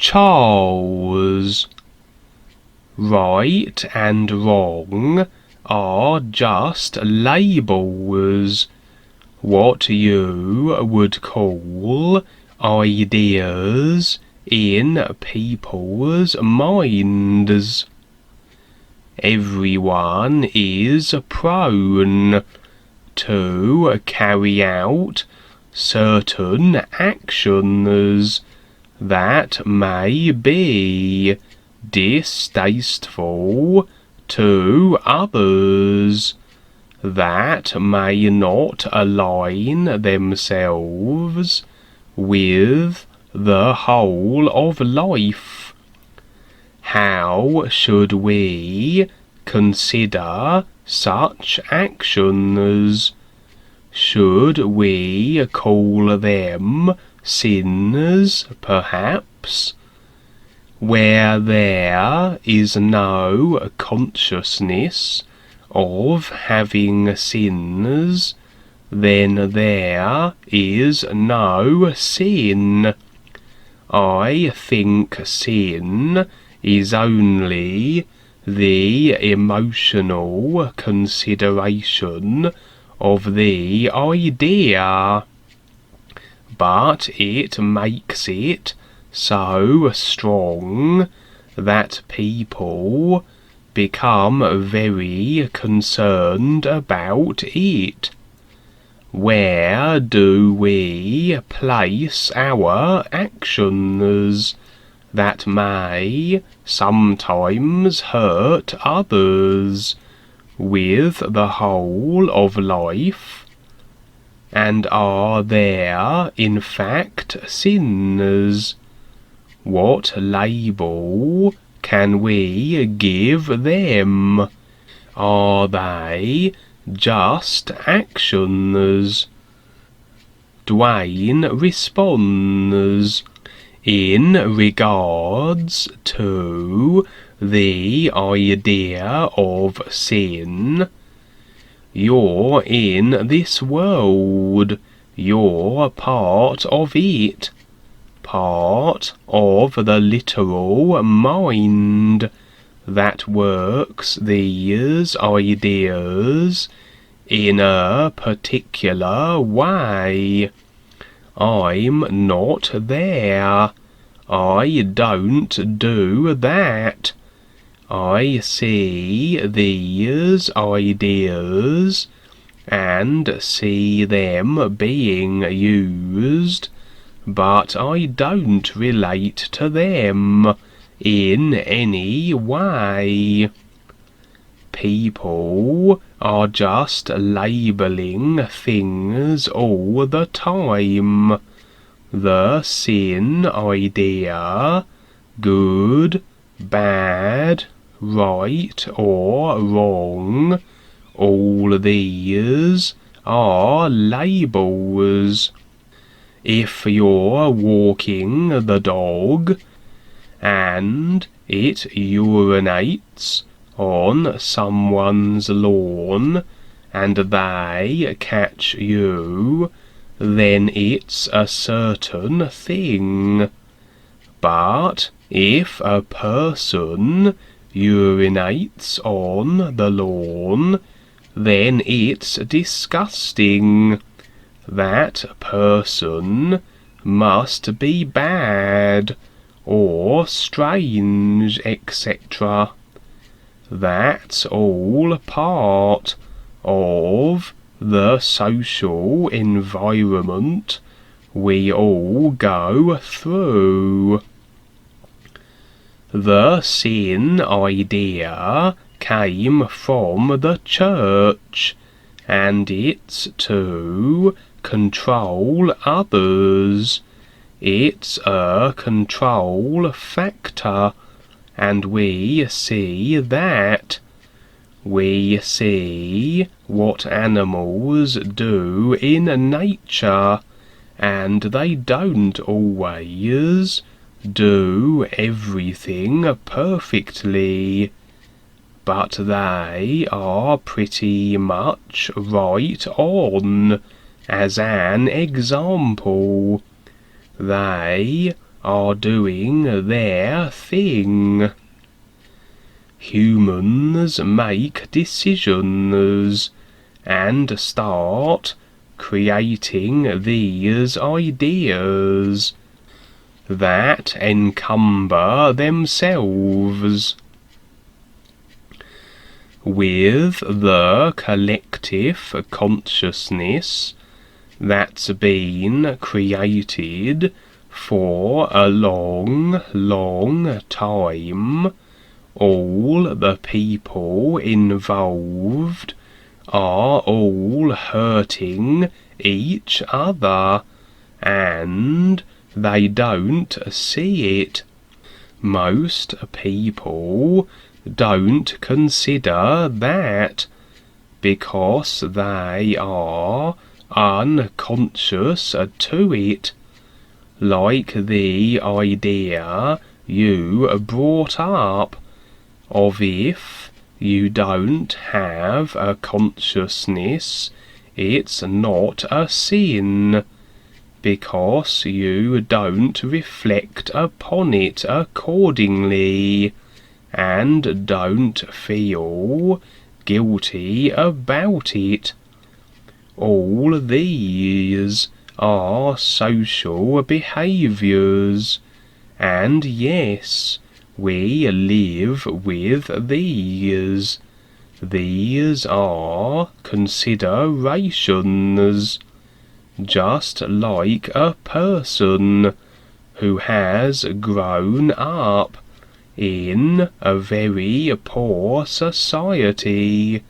Charles. Right and wrong are just labels, what you would call ideas in people's minds. Everyone is prone to carry out certain actions that may be distasteful to others, that may not align themselves with the whole of life. How should we consider such actions? Should we call them sins, perhaps? Where there is no consciousness of having sins, then there is no sin. I think sin is only the emotional consideration of the idea, but it makes it so strong that people become very concerned about it. Where do we place our actions that may sometimes hurt others with the whole of life? And are there in fact sins? What label can we give them? Are they just actions? Duane responds, in regards to the idea of sin, you're in this world, you're part of it, part of the literal mind that works these ideas in a particular way. I'm not there. I don't do that. I see these ideas and see them being used, but I don't relate to them in any way. People are just labeling things all the time. The sin idea, good, bad, right or wrong, all these are labels. If you're walking the dog and it urinates on someone's lawn and they catch you, then it's a certain thing. But if a person urinates on the lawn, then it's disgusting. That person must be bad or strange, etc. That's all part of the social environment we all go through. The sin idea came from the church, and it's to control others. It's a control factor, and we see that. We see what animals do in nature, and they don't always do everything perfectly, but they are pretty much right on. As an example, they are doing their thing. Humans make decisions and start creating these ideas that encumber themselves with the collective consciousness that's been created for a long, long time. All the people involved are all hurting each other, and they don't see it. Most people don't consider that because they are unconscious to it, like the idea you brought up of if you don't have a consciousness, it's not a sin, because you don't reflect upon it accordingly, and don't feel guilty about it. All these are social behaviours, and yes, we live with these. These are considerations, just like a person who has grown up in a very poor society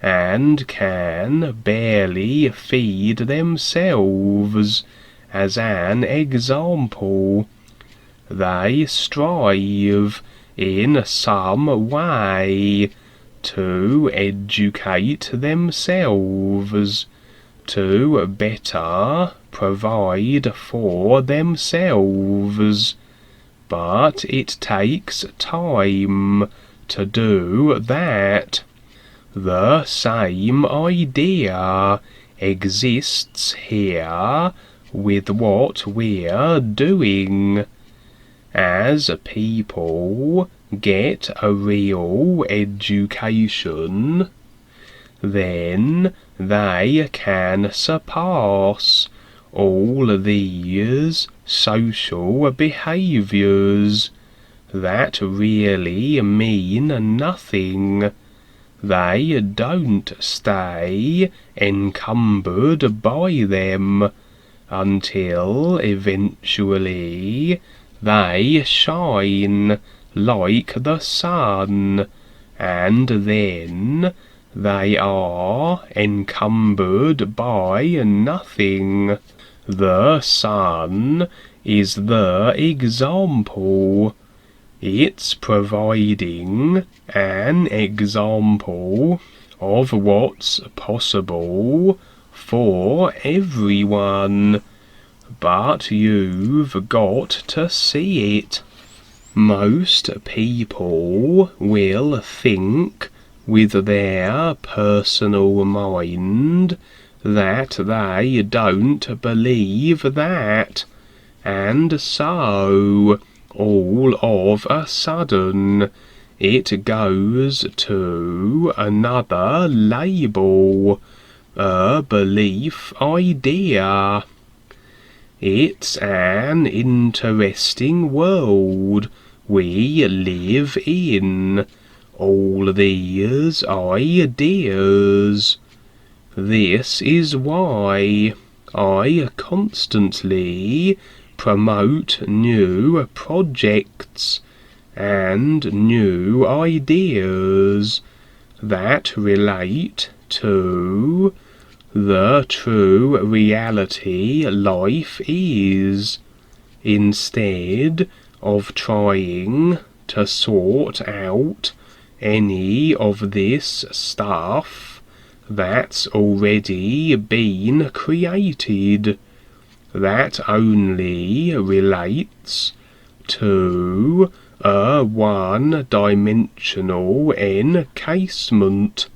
and can barely feed themselves, as an example. They strive in some way to educate themselves, to better provide for themselves, but it takes time to do that. The same idea exists here with what we're doing. As people get a real education, then they can surpass all these social behaviours that really mean nothing. They don't stay encumbered by them until eventually they shine like the sun, and then they are encumbered by nothing. The sun is the example. It's providing an example of what's possible for everyone, but you've got to see it. Most people will think with their personal mind that they don't believe that, and so all of a sudden it goes to another label, a belief idea. It's an interesting world we live in, all these ideas. This is why I constantly promote new projects and new ideas that relate to the true reality life is, instead of trying to sort out any of this stuff that's already been created, that only relates to a one-dimensional encasement